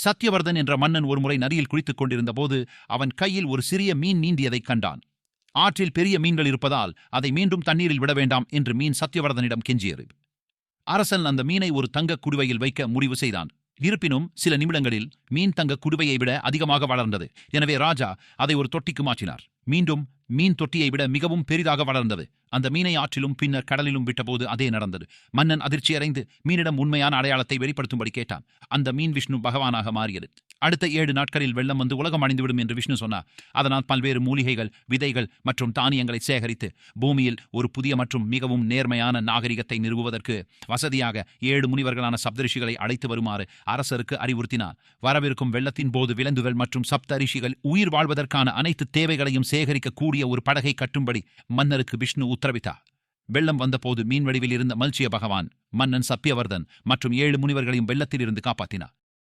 சத்யவர்தன் என்ற மன்னன் ஒருமுறை நதியில் குளித்துக் கொண்டிருந்த போது அவன் கையில் ஒரு சிறிய மீன் நீந்தியதைக் கண்டான். ஆற்றில் பெரிய மீன்கள் இருப்பதால் அதை மீண்டும் தண்ணீரில் விட வேண்டாம் என்று மீன் சத்யவர்தனிடம் கெஞ்சியது. அரசன் அந்த மீனை ஒரு தங்கக் குடுவையில் வைக்க முடிவு செய்தான். இருப்பினும் சில நிமிடங்களில் மீன் தங்க குடுவையை விட அதிகமாக வளர்ந்தது. எனவே ராஜா அதை ஒரு தொட்டிக்கு மாற்றினார். மீண்டும் மீன் தொட்டியை விட மிகவும் பெரிதாக வளர்ந்தது. அந்த மீனை ஆற்றிலும் பின்னர் கடலிலும் விட்டபோது அதே நடந்தது. மன்னன் அதிர்ச்சியடைந்து மீனிடம் உண்மையான அடையாளத்தை வெளிப்படுத்தும்படி கேட்டான். அந்த மீன் விஷ்ணு பகவானாக மாறியது. அடுத்த 7 நாட்களில் வெள்ளம் வந்து உலகம் அழிந்துவிடும் என்று விஷ்ணு சொன்னார். அதனால் பல்வேறு மூலிகைகள், விதைகள் மற்றும் தானியங்களை சேகரித்து பூமியில் ஒரு புதிய மற்றும் மிகவும் நேர்மையான நாகரிகத்தை நிறுவுவதற்கு வசதியாக 7 முனிவர்களான சப்தரிஷிகளை அழைத்து வருமாறு அரசருக்கு அறிவுறுத்தினார். வரவிருக்கும் வெள்ளத்தின் போது விலங்குகள் மற்றும் சப்தரிஷிகள் உயிர் வாழ்வதற்கான அனைத்து தேவைகளையும் சேகரிக்கக்கூடிய ஒரு படகை கட்டும்படி மன்னருக்கு விஷ்ணு உத்தரவிட்டார். வெள்ளம் வந்தபோது மீன் வடிவில் இருந்த மல்சிய பகவான் மன்னன் சத்யவர்தன் மற்றும் 7 முனிவர்களையும் வெள்ளத்தில் இருந்து காப்பாற்றினார்.